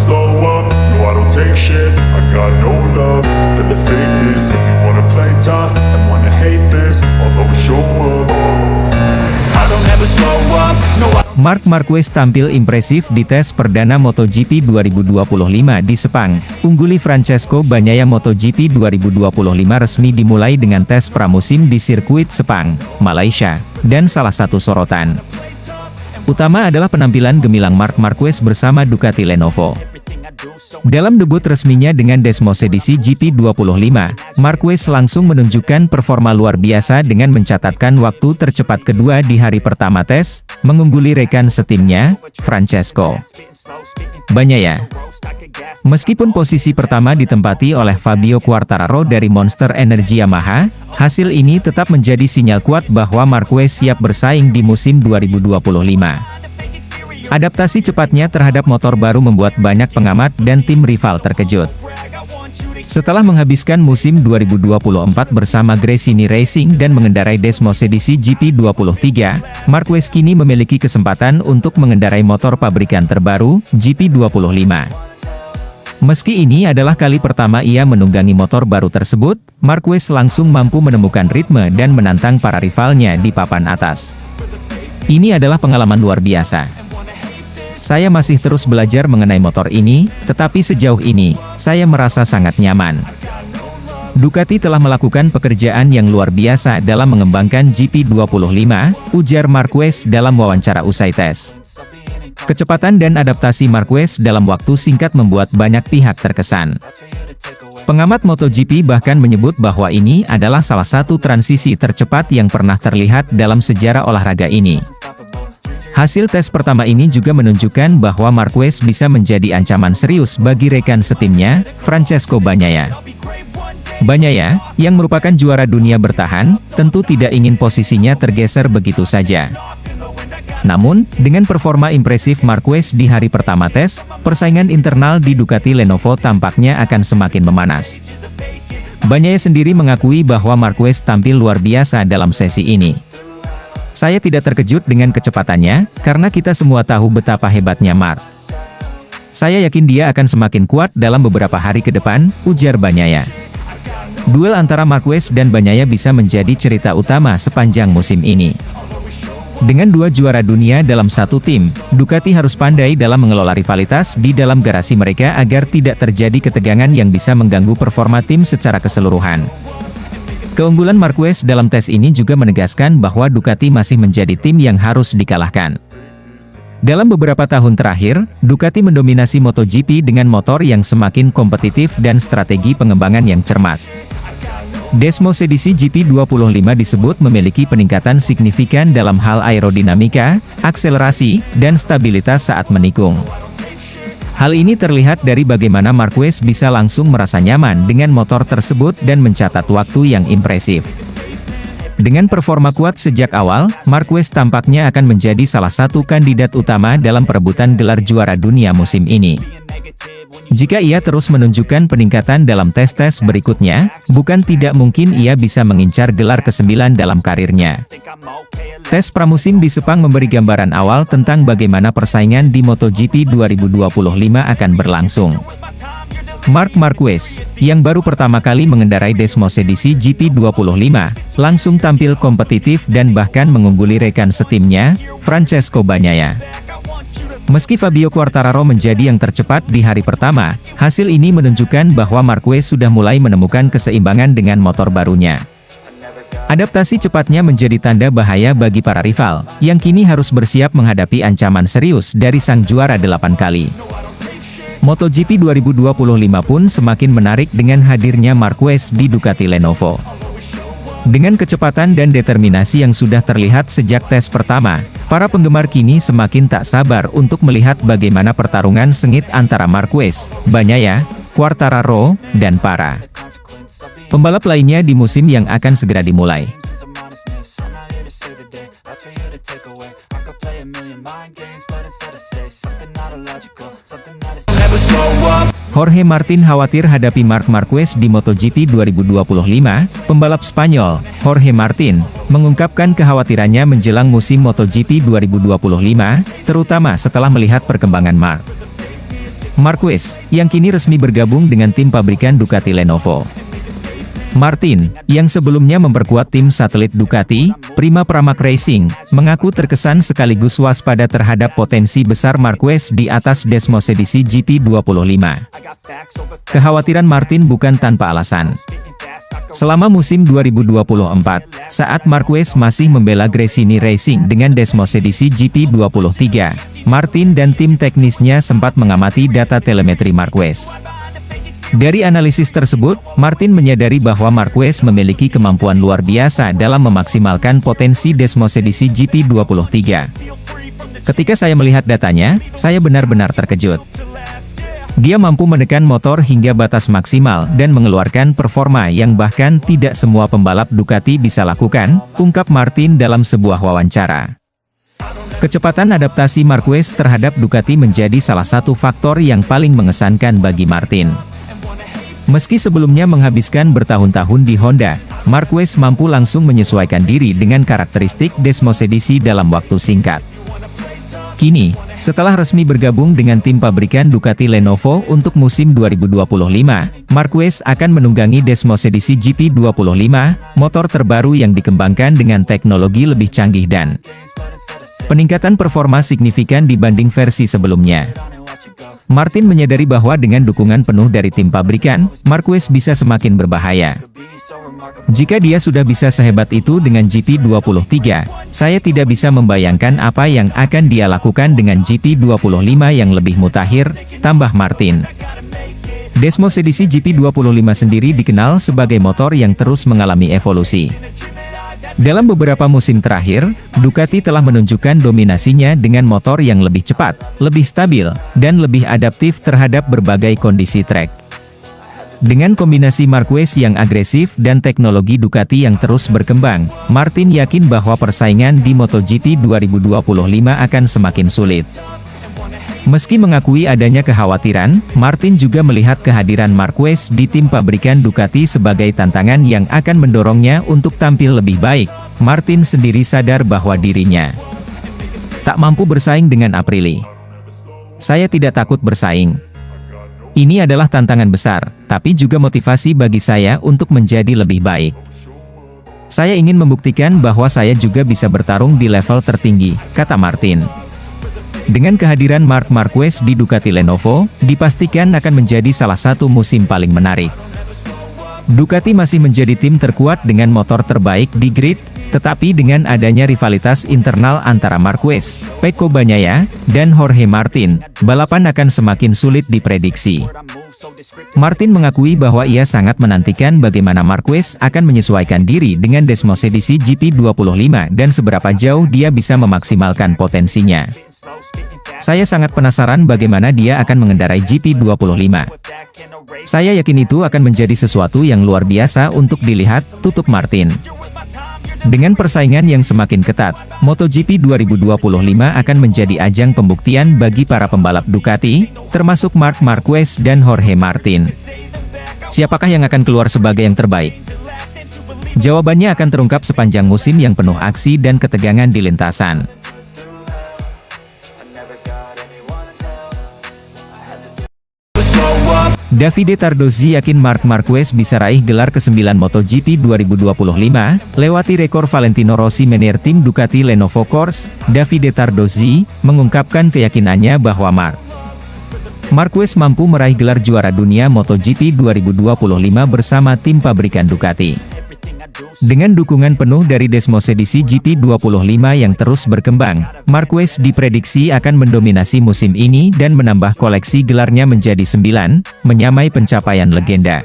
slow up, no I don't take shit. I got no love for the fakeness. If you wanna play tough and wanna hate this, I'll always show up. I don't ever slow up, no I... Marc Marquez tampil impresif di tes perdana MotoGP 2025 di Sepang. Ungguli Francesco Bagnaia. MotoGP 2025 resmi dimulai dengan tes pramusim di sirkuit Sepang, Malaysia, dan salah satu sorotan utama adalah penampilan gemilang Marc Marquez bersama Ducati Lenovo. Dalam debut resminya dengan Desmos edisi GP25, Marquez langsung menunjukkan performa luar biasa dengan mencatatkan waktu tercepat kedua di hari pertama tes, mengungguli rekan setimnya, Francesco Bagnaia. Meskipun posisi pertama ditempati oleh Fabio Quartararo dari Monster Energy Yamaha, hasil ini tetap menjadi sinyal kuat bahwa Marquez siap bersaing di musim 2025. Adaptasi cepatnya terhadap motor baru membuat banyak pengamat dan tim rival terkejut. Setelah menghabiskan musim 2024 bersama Gresini Racing dan mengendarai Desmos edisi GP23, Marquez kini memiliki kesempatan untuk mengendarai motor pabrikan terbaru, GP25. Meski ini adalah kali pertama ia menunggangi motor baru tersebut, Marquez langsung mampu menemukan ritme dan menantang para rivalnya di papan atas. Ini adalah pengalaman luar biasa. Saya masih terus belajar mengenai motor ini, tetapi sejauh ini, saya merasa sangat nyaman. Ducati telah melakukan pekerjaan yang luar biasa dalam mengembangkan GP25, ujar Marquez dalam wawancara usai tes. Kecepatan dan adaptasi Marquez dalam waktu singkat membuat banyak pihak terkesan. Pengamat MotoGP bahkan menyebut bahwa ini adalah salah satu transisi tercepat yang pernah terlihat dalam sejarah olahraga ini. Hasil tes pertama ini juga menunjukkan bahwa Marquez bisa menjadi ancaman serius bagi rekan setimnya, Francesco Bagnaia. Bagnaia, yang merupakan juara dunia bertahan, tentu tidak ingin posisinya tergeser begitu saja. Namun, dengan performa impresif Marquez di hari pertama tes, persaingan internal di Ducati Lenovo tampaknya akan semakin memanas. Bagnaia sendiri mengakui bahwa Marquez tampil luar biasa dalam sesi ini. Saya tidak terkejut dengan kecepatannya, karena kita semua tahu betapa hebatnya Marc. Saya yakin dia akan semakin kuat dalam beberapa hari ke depan, ujar Bagnaia. Duel antara Marquez dan Bagnaia bisa menjadi cerita utama sepanjang musim ini. Dengan dua juara dunia dalam satu tim, Ducati harus pandai dalam mengelola rivalitas di dalam garasi mereka agar tidak terjadi ketegangan yang bisa mengganggu performa tim secara keseluruhan. Keunggulan Marquez dalam tes ini juga menegaskan bahwa Ducati masih menjadi tim yang harus dikalahkan. Dalam beberapa tahun terakhir, Ducati mendominasi MotoGP dengan motor yang semakin kompetitif dan strategi pengembangan yang cermat. Desmos edisi GP25 disebut memiliki peningkatan signifikan dalam hal aerodinamika, akselerasi, dan stabilitas saat menikung. Hal ini terlihat dari bagaimana Marquez bisa langsung merasa nyaman dengan motor tersebut dan mencatat waktu yang impresif. Dengan performa kuat sejak awal, Marquez tampaknya akan menjadi salah satu kandidat utama dalam perebutan gelar juara dunia musim ini. Jika ia terus menunjukkan peningkatan dalam tes-tes berikutnya, bukan tidak mungkin ia bisa mengincar gelar ke-9 dalam karirnya. Tes pramusim di Sepang memberi gambaran awal tentang bagaimana persaingan di MotoGP 2025 akan berlangsung. Marc Marquez, yang baru pertama kali mengendarai Desmos edisi GP25, langsung tampil kompetitif dan bahkan mengungguli rekan setimnya, Francesco Bagnaia. Meski Fabio Quartararo menjadi yang tercepat di hari pertama, hasil ini menunjukkan bahwa Marquez sudah mulai menemukan keseimbangan dengan motor barunya. Adaptasi cepatnya menjadi tanda bahaya bagi para rival, yang kini harus bersiap menghadapi ancaman serius dari sang juara 8 kali. MotoGP 2025 pun semakin menarik dengan hadirnya Marquez di Ducati Lenovo. Dengan kecepatan dan determinasi yang sudah terlihat sejak tes pertama, para penggemar kini semakin tak sabar untuk melihat bagaimana pertarungan sengit antara Marquez, Bagnaia, Quartararo, dan para pembalap lainnya di musim yang akan segera dimulai. Jorge Martin khawatir hadapi Marc Marquez di MotoGP 2025. Pembalap Spanyol, Jorge Martin, mengungkapkan kekhawatirannya menjelang musim MotoGP 2025, terutama setelah melihat perkembangan Marc. Marquez, yang kini resmi bergabung dengan tim pabrikan Ducati Lenovo. Martin, yang sebelumnya memperkuat tim satelit Ducati, Prima Pramac Racing, mengaku terkesan sekaligus waspada terhadap potensi besar Marquez di atas Desmos edisi GP25. Kekhawatiran Martin bukan tanpa alasan. Selama musim 2024, saat Marquez masih membela Gresini Racing dengan Desmos edisi GP23, Martin dan tim teknisnya sempat mengamati data telemetri Marquez. Dari analisis tersebut, Martin menyadari bahwa Marquez memiliki kemampuan luar biasa dalam memaksimalkan potensi Desmos edisi GP23. Ketika saya melihat datanya, saya benar-benar terkejut. Dia mampu menekan motor hingga batas maksimal dan mengeluarkan performa yang bahkan tidak semua pembalap Ducati bisa lakukan, ungkap Martin dalam sebuah wawancara. Kecepatan adaptasi Marquez terhadap Ducati menjadi salah satu faktor yang paling mengesankan bagi Martin. Meski sebelumnya menghabiskan bertahun-tahun di Honda, Marquez mampu langsung menyesuaikan diri dengan karakteristik Desmos edisi dalam waktu singkat. Kini, setelah resmi bergabung dengan tim pabrikan Ducati Lenovo untuk musim 2025, Marquez akan menunggangi Desmos edisi GP25, motor terbaru yang dikembangkan dengan teknologi lebih canggih dan peningkatan performa signifikan dibanding versi sebelumnya. Martin menyadari bahwa dengan dukungan penuh dari tim pabrikan, Marquez bisa semakin berbahaya. Jika dia sudah bisa sehebat itu dengan GP23, saya tidak bisa membayangkan apa yang akan dia lakukan dengan GP25 yang lebih mutakhir, tambah Martin. Desmos edisi GP25 sendiri dikenal sebagai motor yang terus mengalami evolusi. Dalam beberapa musim terakhir, Ducati telah menunjukkan dominasinya dengan motor yang lebih cepat, lebih stabil, dan lebih adaptif terhadap berbagai kondisi trek. Dengan kombinasi Marquez yang agresif dan teknologi Ducati yang terus berkembang, Martin yakin bahwa persaingan di MotoGP 2025 akan semakin sulit. Meski mengakui adanya kekhawatiran, Martin juga melihat kehadiran Marquez di tim pabrikan Ducati sebagai tantangan yang akan mendorongnya untuk tampil lebih baik. Martin sendiri sadar bahwa dirinya tak mampu bersaing dengan Aprilia. Saya tidak takut bersaing. Ini adalah tantangan besar, tapi juga motivasi bagi saya untuk menjadi lebih baik. Saya ingin membuktikan bahwa saya juga bisa bertarung di level tertinggi, kata Martin. Dengan kehadiran Marc Marquez di Ducati Lenovo, dipastikan akan menjadi salah satu musim paling menarik. Ducati masih menjadi tim terkuat dengan motor terbaik di grid, tetapi dengan adanya rivalitas internal antara Marquez, Pecco Bagnaia, dan Jorge Martin, balapan akan semakin sulit diprediksi. Martin mengakui bahwa ia sangat menantikan bagaimana Marquez akan menyesuaikan diri dengan Desmos edisi GP25 dan seberapa jauh dia bisa memaksimalkan potensinya. Saya sangat penasaran bagaimana dia akan mengendarai GP25. Saya yakin itu akan menjadi sesuatu yang luar biasa untuk dilihat, tutup Martin. Dengan persaingan yang semakin ketat, MotoGP 2025 akan menjadi ajang pembuktian bagi para pembalap Ducati, termasuk Marc Marquez dan Jorge Martin. Siapakah yang akan keluar sebagai yang terbaik? Jawabannya akan terungkap sepanjang musim yang penuh aksi dan ketegangan di lintasan. Davide Tardozzi yakin Marc Marquez bisa raih gelar ke-9 MotoGP 2025, lewati rekor Valentino Rossi menir tim Ducati Lenovo Corse. Davide Tardozzi mengungkapkan keyakinannya bahwa Marquez mampu meraih gelar juara dunia MotoGP 2025 bersama tim pabrikan Ducati. Dengan dukungan penuh dari Desmos edisi GP25 yang terus berkembang, Marquez diprediksi akan mendominasi musim ini dan menambah koleksi gelarnya menjadi 9, menyamai pencapaian legenda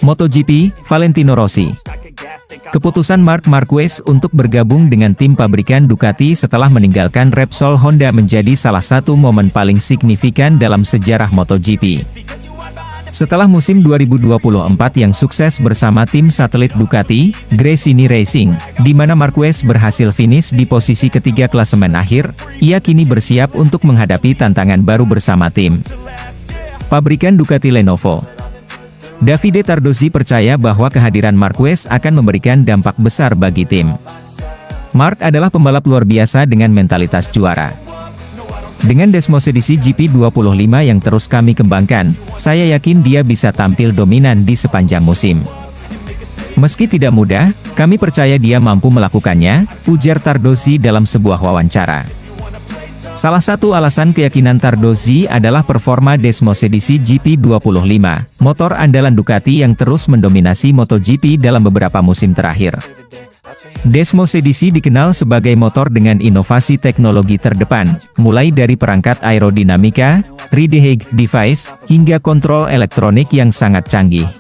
MotoGP, Valentino Rossi. Keputusan Marc Marquez untuk bergabung dengan tim pabrikan Ducati setelah meninggalkan Repsol Honda menjadi salah satu momen paling signifikan dalam sejarah MotoGP. Setelah musim 2024 yang sukses bersama tim satelit Ducati, Gresini Racing, di mana Marquez berhasil finish di posisi ketiga klasemen akhir, ia kini bersiap untuk menghadapi tantangan baru bersama tim pabrikan Ducati Lenovo. Davide Tardozzi percaya bahwa kehadiran Marquez akan memberikan dampak besar bagi tim. Marc adalah pembalap luar biasa dengan mentalitas juara. Dengan Desmos edisi GP25 yang terus kami kembangkan, saya yakin dia bisa tampil dominan di sepanjang musim. Meski tidak mudah, kami percaya dia mampu melakukannya, ujar Tardozzi dalam sebuah wawancara. Salah satu alasan keyakinan Tardozzi adalah performa Desmos edisi GP25, motor andalan Ducati yang terus mendominasi MotoGP dalam beberapa musim terakhir. Desmos edisi dikenal sebagai motor dengan inovasi teknologi terdepan, mulai dari perangkat aerodinamika, 3D device, hingga kontrol elektronik yang sangat canggih.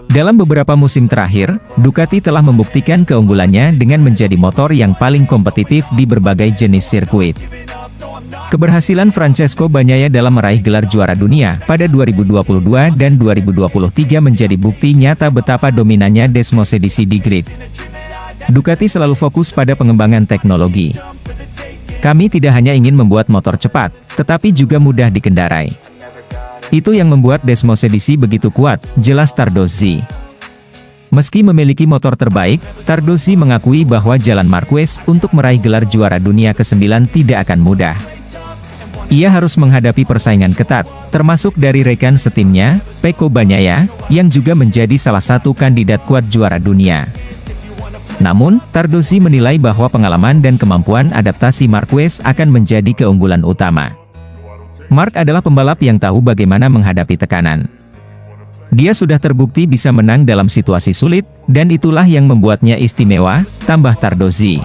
Dalam beberapa musim terakhir, Ducati telah membuktikan keunggulannya dengan menjadi motor yang paling kompetitif di berbagai jenis sirkuit. Keberhasilan Francesco Bagnaia dalam meraih gelar juara dunia pada 2022 dan 2023 menjadi bukti nyata betapa dominannya Desmos edisi di grid. Ducati selalu fokus pada pengembangan teknologi. Kami tidak hanya ingin membuat motor cepat, tetapi juga mudah dikendarai. Itu yang membuat Desmos edisi begitu kuat, jelas Tardozzi. Meski memiliki motor terbaik, Tardozzi mengakui bahwa jalan Marquez untuk meraih gelar juara dunia ke-9 tidak akan mudah. Ia harus menghadapi persaingan ketat, termasuk dari rekan setimnya, Pecco Bagnaia, yang juga menjadi salah satu kandidat kuat juara dunia. Namun, Tardozzi menilai bahwa pengalaman dan kemampuan adaptasi Marquez akan menjadi keunggulan utama. Marc adalah pembalap yang tahu bagaimana menghadapi tekanan. Dia sudah terbukti bisa menang dalam situasi sulit, dan itulah yang membuatnya istimewa, tambah Tardozzi.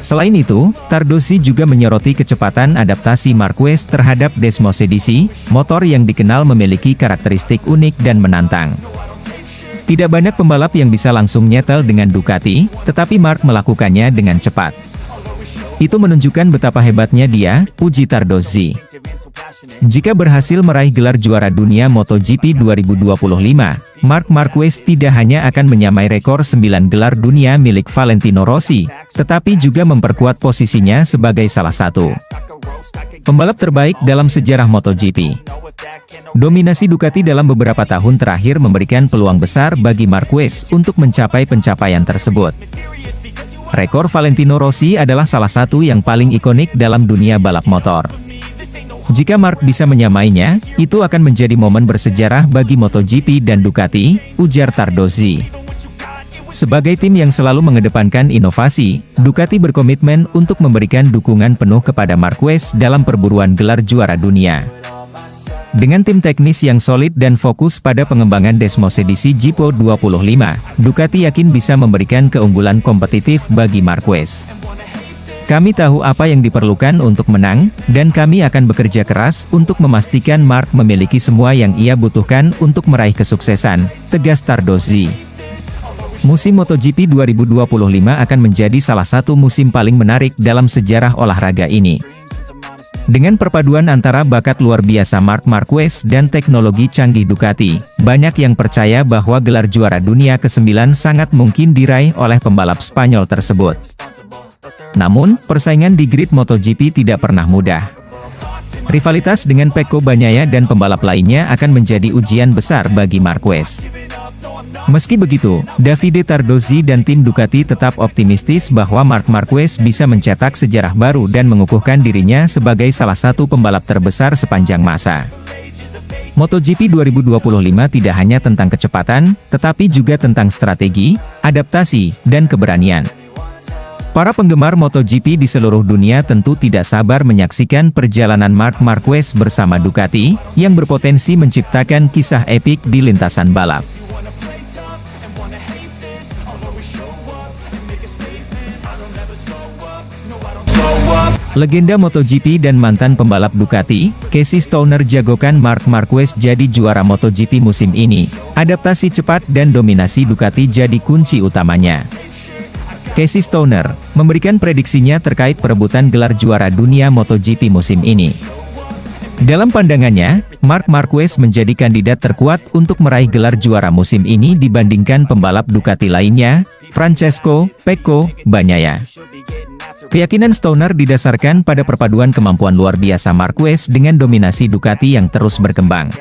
Selain itu, Tardozzi juga menyoroti kecepatan adaptasi Marquez terhadap Desmos edisi, motor yang dikenal memiliki karakteristik unik dan menantang. Tidak banyak pembalap yang bisa langsung nyetel dengan Ducati, tetapi Marc melakukannya dengan cepat. Itu menunjukkan betapa hebatnya dia, puji Tardozzi. Jika berhasil meraih gelar juara dunia MotoGP 2025, Marc Marquez tidak hanya akan menyamai rekor 9 gelar dunia milik Valentino Rossi, tetapi juga memperkuat posisinya sebagai salah satu pembalap terbaik dalam sejarah MotoGP. Dominasi Ducati dalam beberapa tahun terakhir memberikan peluang besar bagi Marquez untuk mencapai pencapaian tersebut. Rekor Valentino Rossi adalah salah satu yang paling ikonik dalam dunia balap motor. Jika Marc bisa menyamainya, itu akan menjadi momen bersejarah bagi MotoGP dan Ducati, ujar Tardozzi. Sebagai tim yang selalu mengedepankan inovasi, Ducati berkomitmen untuk memberikan dukungan penuh kepada Marquez dalam perburuan gelar juara dunia. Dengan tim teknis yang solid dan fokus pada pengembangan Desmos edisi GP25, Ducati yakin bisa memberikan keunggulan kompetitif bagi Marquez. Kami tahu apa yang diperlukan untuk menang, dan kami akan bekerja keras untuk memastikan Marc memiliki semua yang ia butuhkan untuk meraih kesuksesan, tegas Tardozzi. Musim MotoGP 2025 akan menjadi salah satu musim paling menarik dalam sejarah olahraga ini. Dengan perpaduan antara bakat luar biasa Marc Marquez dan teknologi canggih Ducati, banyak yang percaya bahwa gelar juara dunia ke-9 sangat mungkin diraih oleh pembalap Spanyol tersebut. Namun, persaingan di grid MotoGP tidak pernah mudah. Rivalitas dengan Pecco Bagnaia dan pembalap lainnya akan menjadi ujian besar bagi Marquez. Meski begitu, Davide Tardozzi dan tim Ducati tetap optimistis bahwa Marc Marquez bisa mencetak sejarah baru dan mengukuhkan dirinya sebagai salah satu pembalap terbesar sepanjang masa. MotoGP 2025 tidak hanya tentang kecepatan, tetapi juga tentang strategi, adaptasi, dan keberanian. Para penggemar MotoGP di seluruh dunia tentu tidak sabar menyaksikan perjalanan Marc Marquez bersama Ducati, yang berpotensi menciptakan kisah epik di lintasan balap. Legenda MotoGP dan mantan pembalap Ducati, Casey Stoner jagokan Marc Marquez jadi juara MotoGP musim ini. Adaptasi cepat dan dominasi Ducati jadi kunci utamanya. Casey Stoner memberikan prediksinya terkait perebutan gelar juara dunia MotoGP musim ini. Dalam pandangannya, Marc Marquez menjadi kandidat terkuat untuk meraih gelar juara musim ini dibandingkan pembalap Ducati lainnya, Francesco Pecco Bagnaia. Keyakinan Stoner didasarkan pada perpaduan kemampuan luar biasa Marquez dengan dominasi Ducati yang terus berkembang.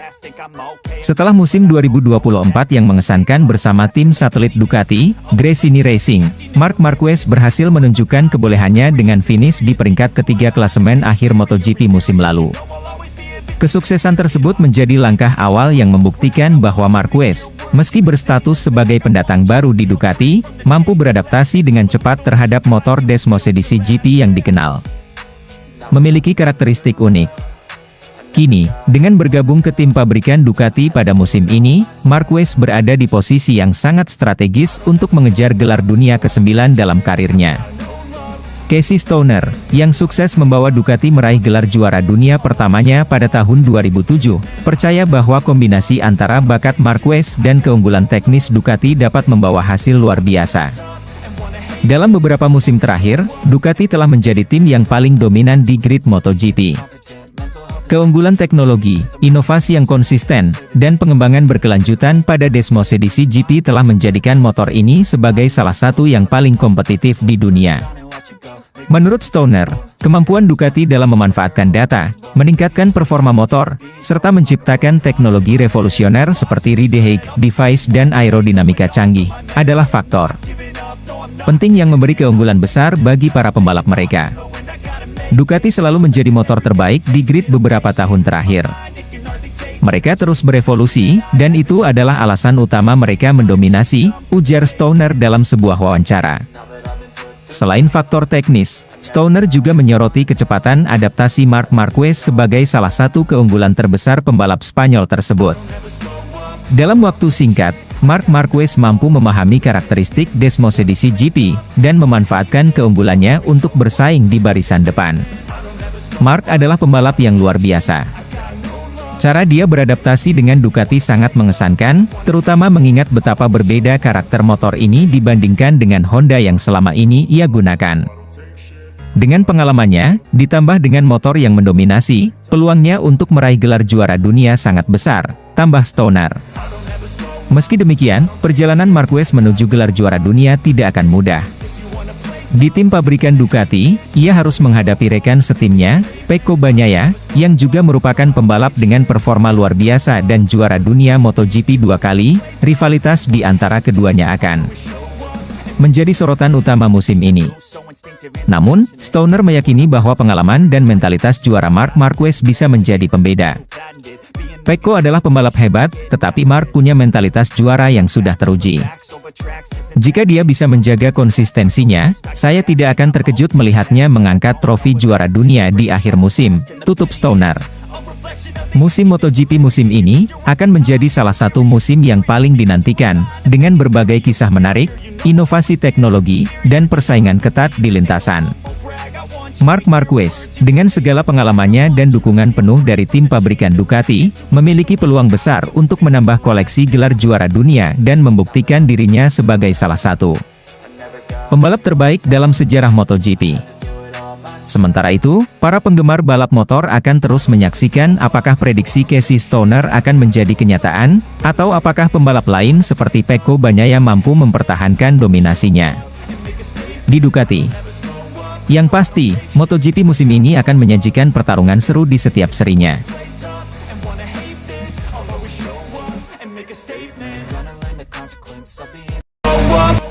Setelah musim 2024 yang mengesankan bersama tim satelit Ducati, Gresini Racing, Marc Marquez berhasil menunjukkan kebolehannya dengan finish di peringkat ketiga klasemen akhir MotoGP musim lalu. Kesuksesan tersebut menjadi langkah awal yang membuktikan bahwa Marquez, meski berstatus sebagai pendatang baru di Ducati, mampu beradaptasi dengan cepat terhadap motor Desmos edisi GP yang dikenal memiliki karakteristik unik. Kini, dengan bergabung ke tim pabrikan Ducati pada musim ini, Marquez berada di posisi yang sangat strategis untuk mengejar gelar dunia ke-9 dalam karirnya. Casey Stoner, yang sukses membawa Ducati meraih gelar juara dunia pertamanya pada tahun 2007, percaya bahwa kombinasi antara bakat Marquez dan keunggulan teknis Ducati dapat membawa hasil luar biasa. Dalam beberapa musim terakhir, Ducati telah menjadi tim yang paling dominan di grid MotoGP. Keunggulan teknologi, inovasi yang konsisten, dan pengembangan berkelanjutan pada Desmos edisi GP telah menjadikan motor ini sebagai salah satu yang paling kompetitif di dunia. Menurut Stoner, kemampuan Ducati dalam memanfaatkan data, meningkatkan performa motor, serta menciptakan teknologi revolusioner seperti Redehague device dan aerodinamika canggih, adalah faktor penting yang memberi keunggulan besar bagi para pembalap mereka. Ducati selalu menjadi motor terbaik di grid beberapa tahun terakhir. Mereka terus berevolusi, dan itu adalah alasan utama mereka mendominasi, ujar Stoner dalam sebuah wawancara. Selain faktor teknis, Stoner juga menyoroti kecepatan adaptasi Marc Marquez sebagai salah satu keunggulan terbesar pembalap Spanyol tersebut. Dalam waktu singkat, Marc Marquez mampu memahami karakteristik Desmos edisi GP, dan memanfaatkan keunggulannya untuk bersaing di barisan depan. Marc adalah pembalap yang luar biasa. Cara dia beradaptasi dengan Ducati sangat mengesankan, terutama mengingat betapa berbeda karakter motor ini dibandingkan dengan Honda yang selama ini ia gunakan. Dengan pengalamannya, ditambah dengan motor yang mendominasi, peluangnya untuk meraih gelar juara dunia sangat besar, tambah Stoner. Meski demikian, perjalanan Marquez menuju gelar juara dunia tidak akan mudah. Di tim pabrikan Ducati, ia harus menghadapi rekan setimnya, Pecco Bagnaia, yang juga merupakan pembalap dengan performa luar biasa dan juara dunia MotoGP 2 kali. Rivalitas di antara keduanya akan menjadi sorotan utama musim ini. Namun, Stoner meyakini bahwa pengalaman dan mentalitas juara Marc Marquez bisa menjadi pembeda. Pecco adalah pembalap hebat, tetapi Marc punya mentalitas juara yang sudah teruji. Jika dia bisa menjaga konsistensinya, saya tidak akan terkejut melihatnya mengangkat trofi juara dunia di akhir musim, tutup Stoner. Musim MotoGP musim ini akan menjadi salah satu musim yang paling dinantikan, dengan berbagai kisah menarik, inovasi teknologi, dan persaingan ketat di lintasan. Marc Marquez, dengan segala pengalamannya dan dukungan penuh dari tim pabrikan Ducati, memiliki peluang besar untuk menambah koleksi gelar juara dunia dan membuktikan dirinya sebagai salah satu pembalap terbaik dalam sejarah MotoGP. Sementara itu, para penggemar balap motor akan terus menyaksikan apakah prediksi Casey Stoner akan menjadi kenyataan, atau apakah pembalap lain seperti Pecco Bagnaia mampu mempertahankan dominasinya di Ducati. Yang pasti, MotoGP musim ini akan menyajikan pertarungan seru di setiap serinya.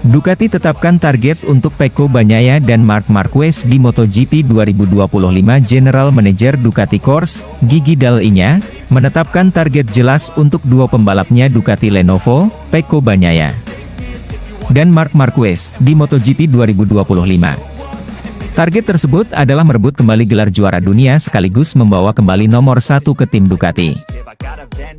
Ducati tetapkan target untuk Pecco Bagnaia dan Marc Marquez di MotoGP 2025. General Manager Ducati Corse, Gigi Dall'Igna, menetapkan target jelas untuk dua pembalapnya Ducati Lenovo, Pecco Bagnaia dan Marc Marquez di MotoGP 2025. Target tersebut adalah merebut kembali gelar juara dunia sekaligus membawa kembali nomor 1 ke tim Ducati.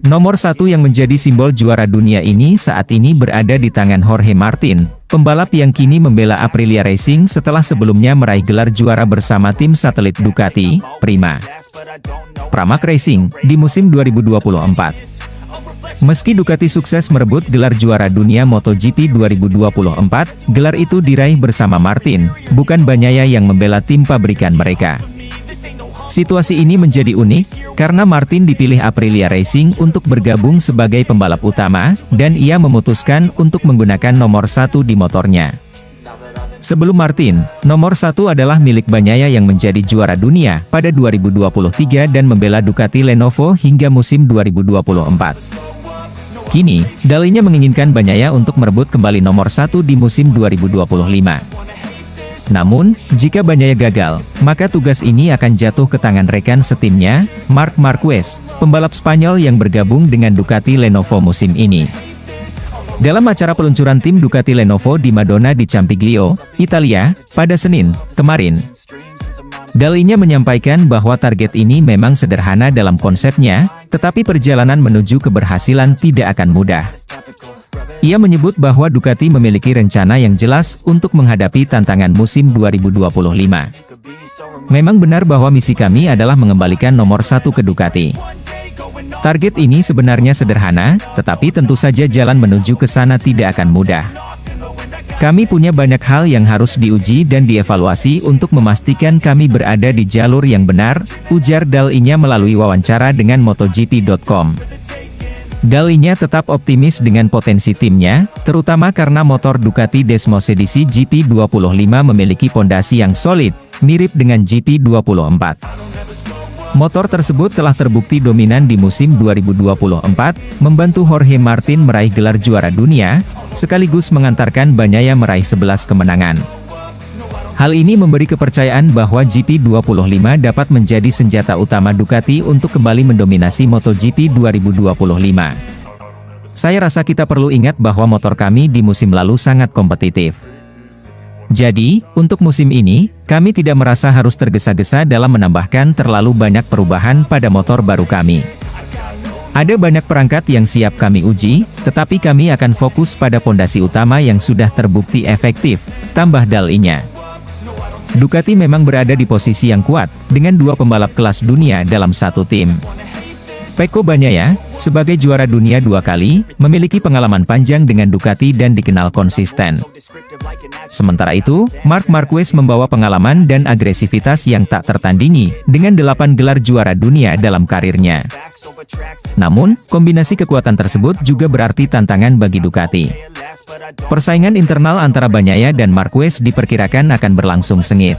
Nomor 1 yang menjadi simbol juara dunia ini saat ini berada di tangan Jorge Martin, pembalap yang kini membela Aprilia Racing setelah sebelumnya meraih gelar juara bersama tim satelit Ducati, Pramac Racing, di musim 2024. Meski Ducati sukses merebut gelar juara dunia MotoGP 2024, gelar itu diraih bersama Martin, bukan Bagnaia yang membela tim pabrikan mereka. Situasi ini menjadi unik, karena Martin dipilih Aprilia Racing untuk bergabung sebagai pembalap utama, dan ia memutuskan untuk menggunakan nomor 1 di motornya. Sebelum Martin, nomor 1 adalah milik Bagnaia yang menjadi juara dunia pada 2023 dan membela Ducati Lenovo hingga musim 2024. Kini, Dalinya menginginkan Bagnaia untuk merebut kembali nomor 1 di musim 2025. Namun, jika Bagnaia gagal, maka tugas ini akan jatuh ke tangan rekan setimnya, Marc Marquez, pembalap Spanyol yang bergabung dengan Ducati Lenovo musim ini. Dalam acara peluncuran tim Ducati Lenovo di Madonna di Campiglio, Italia, pada Senin kemarin, Dalinya menyampaikan bahwa target ini memang sederhana dalam konsepnya, tetapi perjalanan menuju keberhasilan tidak akan mudah. Ia menyebut bahwa Ducati memiliki rencana yang jelas untuk menghadapi tantangan musim 2025. Memang benar bahwa misi kami adalah mengembalikan nomor 1 ke Ducati. Target ini sebenarnya sederhana, tetapi tentu saja jalan menuju ke sana tidak akan mudah. Kami punya banyak hal yang harus diuji dan dievaluasi untuk memastikan kami berada di jalur yang benar, ujar Dalinya melalui wawancara dengan MotoGP.com. Dalinya tetap optimis dengan potensi timnya, terutama karena motor Ducati Desmosedici GP25 memiliki pondasi yang solid, mirip dengan GP24. Motor tersebut telah terbukti dominan di musim 2024, membantu Jorge Martin meraih gelar juara dunia, sekaligus mengantarkan Bagnaia meraih 11 kemenangan. Hal ini memberi kepercayaan bahwa GP25 dapat menjadi senjata utama Ducati untuk kembali mendominasi MotoGP 2025. Saya rasa kita perlu ingat bahwa motor kami di musim lalu sangat kompetitif. Jadi, untuk musim ini, kami tidak merasa harus tergesa-gesa dalam menambahkan terlalu banyak perubahan pada motor baru kami. Ada banyak perangkat yang siap kami uji, tetapi kami akan fokus pada pondasi utama yang sudah terbukti efektif, tambah Dalinya. Ducati memang berada di posisi yang kuat, dengan 2 pembalap kelas dunia dalam satu tim. Pecco Bagnaia, sebagai juara dunia 2 kali, memiliki pengalaman panjang dengan Ducati dan dikenal konsisten. Sementara itu, Marc Marquez membawa pengalaman dan agresivitas yang tak tertandingi, dengan 8 gelar juara dunia dalam karirnya. Namun, kombinasi kekuatan tersebut juga berarti tantangan bagi Ducati. Persaingan internal antara Bagnaia dan Marquez diperkirakan akan berlangsung sengit.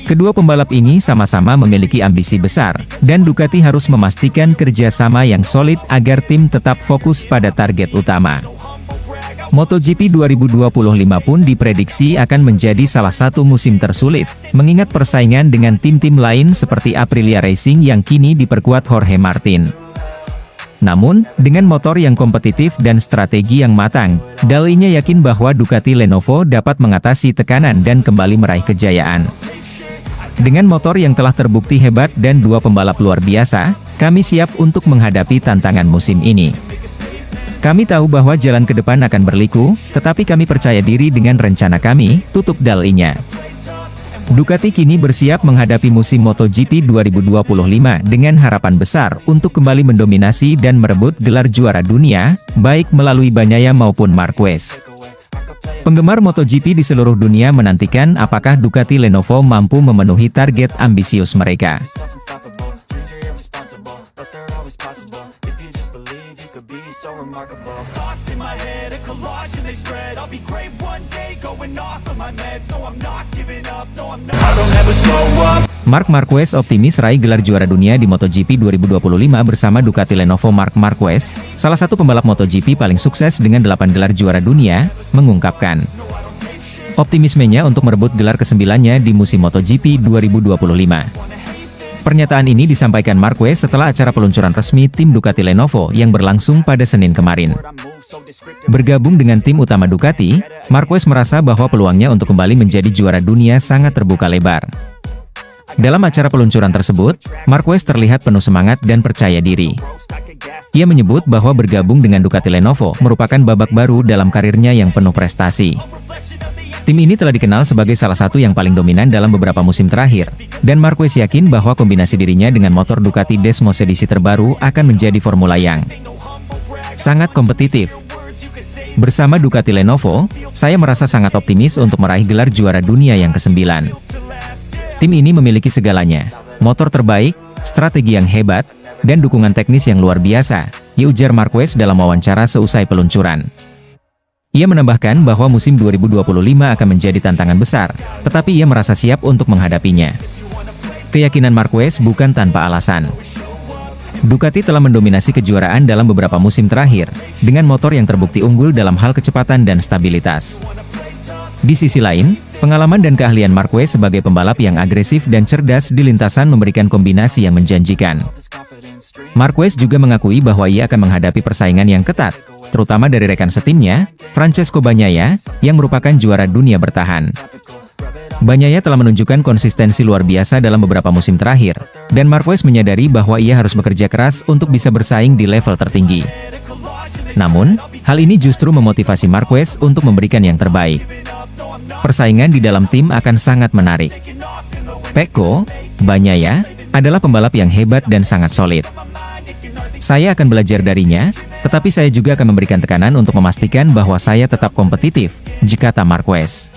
Kedua pembalap ini sama-sama memiliki ambisi besar, dan Ducati harus memastikan kerjasama yang solid agar tim tetap fokus pada target utama. MotoGP 2025 pun diprediksi akan menjadi salah satu musim tersulit, mengingat persaingan dengan tim-tim lain seperti Aprilia Racing yang kini diperkuat Jorge Martin. Namun, dengan motor yang kompetitif dan strategi yang matang, Dalinya yakin bahwa Ducati Lenovo dapat mengatasi tekanan dan kembali meraih kejayaan. Dengan motor yang telah terbukti hebat dan 2 pembalap luar biasa, kami siap untuk menghadapi tantangan musim ini. Kami tahu bahwa jalan ke depan akan berliku, tetapi kami percaya diri dengan rencana kami, tutup Dalinya. Ducati kini bersiap menghadapi musim MotoGP 2025 dengan harapan besar untuk kembali mendominasi dan merebut gelar juara dunia, baik melalui Bagnaia maupun Marquez. Penggemar MotoGP di seluruh dunia menantikan apakah Ducati Lenovo mampu memenuhi target ambisius mereka. Marc Marquez optimis raih gelar juara dunia di MotoGP 2025 bersama Ducati Lenovo. Marc Marquez, salah satu pembalap MotoGP paling sukses dengan 8 gelar juara dunia, mengungkapkan optimismenya untuk merebut gelar ke-9-nya di musim MotoGP 2025. Pernyataan ini disampaikan Marquez setelah acara peluncuran resmi tim Ducati Lenovo yang berlangsung pada Senin kemarin. Bergabung dengan tim utama Ducati, Marquez merasa bahwa peluangnya untuk kembali menjadi juara dunia sangat terbuka lebar. Dalam acara peluncuran tersebut, Marquez terlihat penuh semangat dan percaya diri. Ia menyebut bahwa bergabung dengan Ducati Lenovo merupakan babak baru dalam karirnya yang penuh prestasi. Tim ini telah dikenal sebagai salah satu yang paling dominan dalam beberapa musim terakhir, dan Marquez yakin bahwa kombinasi dirinya dengan motor Ducati Desmosedici terbaru akan menjadi formula yang sangat kompetitif. Bersama Ducati Lenovo, saya merasa sangat optimis untuk meraih gelar juara dunia yang ke-9. Tim ini memiliki segalanya, motor terbaik, strategi yang hebat, dan dukungan teknis yang luar biasa, ujar Marquez dalam wawancara seusai peluncuran. Ia menambahkan bahwa musim 2025 akan menjadi tantangan besar, tetapi ia merasa siap untuk menghadapinya. Keyakinan Marquez bukan tanpa alasan. Ducati telah mendominasi kejuaraan dalam beberapa musim terakhir, dengan motor yang terbukti unggul dalam hal kecepatan dan stabilitas. Di sisi lain, pengalaman dan keahlian Marquez sebagai pembalap yang agresif dan cerdas di lintasan memberikan kombinasi yang menjanjikan. Marquez juga mengakui bahwa ia akan menghadapi persaingan yang ketat, terutama dari rekan setimnya, Francesco Bagnaia, yang merupakan juara dunia bertahan. Bagnaia telah menunjukkan konsistensi luar biasa dalam beberapa musim terakhir, dan Marquez menyadari bahwa ia harus bekerja keras untuk bisa bersaing di level tertinggi. Namun, hal ini justru memotivasi Marquez untuk memberikan yang terbaik. Persaingan di dalam tim akan sangat menarik. Pecco Bagnaia adalah pembalap yang hebat dan sangat solid. Saya akan belajar darinya, tetapi saya juga akan memberikan tekanan untuk memastikan bahwa saya tetap kompetitif, kata Marquez.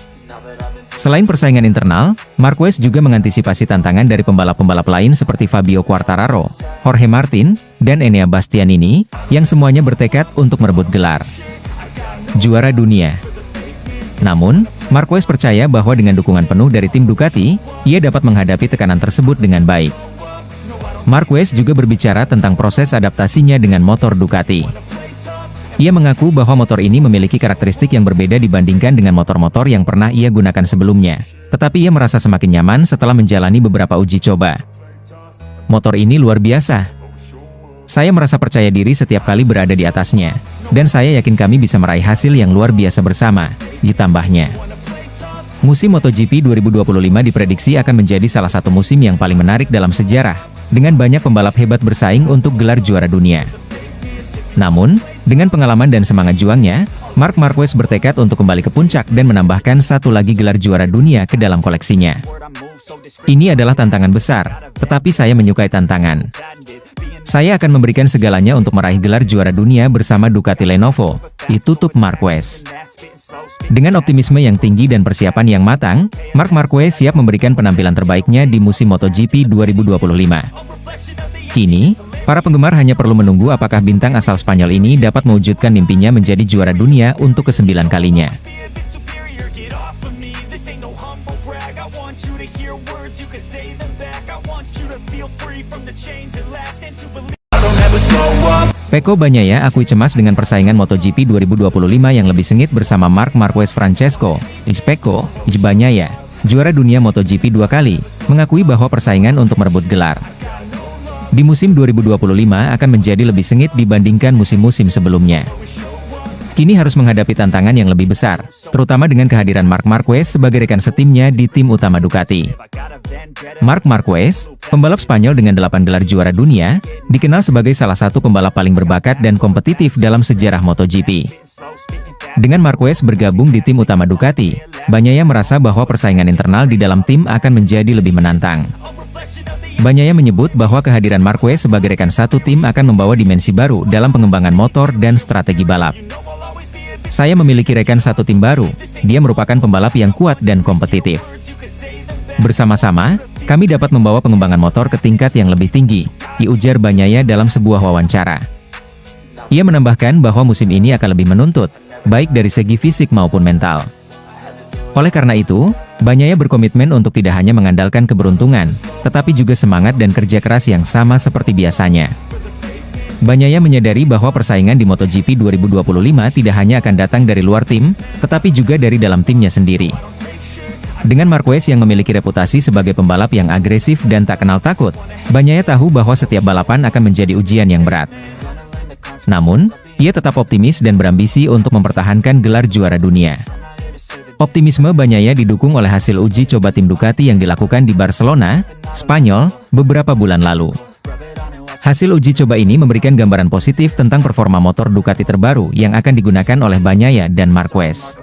Selain persaingan internal, Marquez juga mengantisipasi tantangan dari pembalap-pembalap lain seperti Fabio Quartararo, Jorge Martin, dan Enea Bastianini, yang semuanya bertekad untuk merebut gelar juara dunia. Namun, Marquez percaya bahwa dengan dukungan penuh dari tim Ducati, ia dapat menghadapi tekanan tersebut dengan baik. Marquez juga berbicara tentang proses adaptasinya dengan motor Ducati. Ia mengaku bahwa motor ini memiliki karakteristik yang berbeda dibandingkan dengan motor-motor yang pernah ia gunakan sebelumnya, tetapi ia merasa semakin nyaman setelah menjalani beberapa uji coba. Motor ini luar biasa. Saya merasa percaya diri setiap kali berada di atasnya, dan saya yakin kami bisa meraih hasil yang luar biasa bersama, ditambahnya. Musim MotoGP 2025 diprediksi akan menjadi salah satu musim yang paling menarik dalam sejarah, dengan banyak pembalap hebat bersaing untuk gelar juara dunia. Namun, dengan pengalaman dan semangat juangnya, Marc Marquez bertekad untuk kembali ke puncak dan menambahkan satu lagi gelar juara dunia ke dalam koleksinya. Ini adalah tantangan besar, tetapi saya menyukai tantangan. Saya akan memberikan segalanya untuk meraih gelar juara dunia bersama Ducati Lenovo, ditutup Marquez. Dengan optimisme yang tinggi dan persiapan yang matang, Marc Marquez siap memberikan penampilan terbaiknya di musim MotoGP 2025. Kini, para penggemar hanya perlu menunggu apakah bintang asal Spanyol ini dapat mewujudkan mimpinya menjadi juara dunia untuk ke-9 kalinya. Pecco Bagnaia akui cemas dengan persaingan MotoGP 2025 yang lebih sengit bersama Marc Marquez. Francesco Pecco Bagnaia, juara dunia MotoGP 2 kali, mengakui bahwa persaingan untuk merebut gelar di musim 2025 akan menjadi lebih sengit dibandingkan musim-musim sebelumnya. Kini harus menghadapi tantangan yang lebih besar, terutama dengan kehadiran Marc Marquez sebagai rekan setimnya di tim utama Ducati. Marc Marquez, pembalap Spanyol dengan 8 gelar juara dunia, dikenal sebagai salah satu pembalap paling berbakat dan kompetitif dalam sejarah MotoGP. Dengan Marquez bergabung di tim utama Ducati, Bagnaia merasa bahwa persaingan internal di dalam tim akan menjadi lebih menantang. Bagnaia menyebut bahwa kehadiran Marquez sebagai rekan satu tim akan membawa dimensi baru dalam pengembangan motor dan strategi balap. Saya memiliki rekan satu tim baru, dia merupakan pembalap yang kuat dan kompetitif. Bersama-sama, kami dapat membawa pengembangan motor ke tingkat yang lebih tinggi, diujar Bagnaia dalam sebuah wawancara. Ia menambahkan bahwa musim ini akan lebih menuntut, baik dari segi fisik maupun mental. Oleh karena itu, Bagnaia berkomitmen untuk tidak hanya mengandalkan keberuntungan, tetapi juga semangat dan kerja keras yang sama seperti biasanya. Bagnaia menyadari bahwa persaingan di MotoGP 2025 tidak hanya akan datang dari luar tim, tetapi juga dari dalam timnya sendiri. Dengan Marquez yang memiliki reputasi sebagai pembalap yang agresif dan tak kenal takut, Bagnaia tahu bahwa setiap balapan akan menjadi ujian yang berat. Namun, ia tetap optimis dan berambisi untuk mempertahankan gelar juara dunia. Optimisme Bagnaia didukung oleh hasil uji coba tim Ducati yang dilakukan di Barcelona, Spanyol, beberapa bulan lalu. Hasil uji coba ini memberikan gambaran positif tentang performa motor Ducati terbaru yang akan digunakan oleh Bagnaia dan Marquez.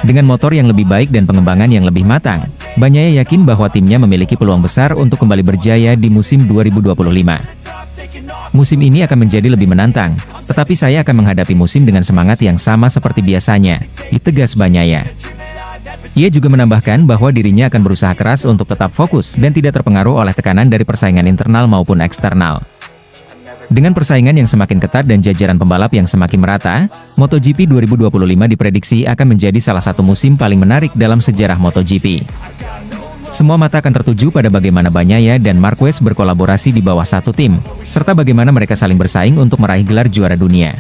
Dengan motor yang lebih baik dan pengembangan yang lebih matang, Bagnaia yakin bahwa timnya memiliki peluang besar untuk kembali berjaya di musim 2025. Musim ini akan menjadi lebih menantang, tetapi saya akan menghadapi musim dengan semangat yang sama seperti biasanya, ditegas Bagnaia. Ia juga menambahkan bahwa dirinya akan berusaha keras untuk tetap fokus dan tidak terpengaruh oleh tekanan dari persaingan internal maupun eksternal. Dengan persaingan yang semakin ketat dan jajaran pembalap yang semakin merata, MotoGP 2025 diprediksi akan menjadi salah satu musim paling menarik dalam sejarah MotoGP. Semua mata akan tertuju pada bagaimana Bagnaia dan Marquez berkolaborasi di bawah satu tim, serta bagaimana mereka saling bersaing untuk meraih gelar juara dunia.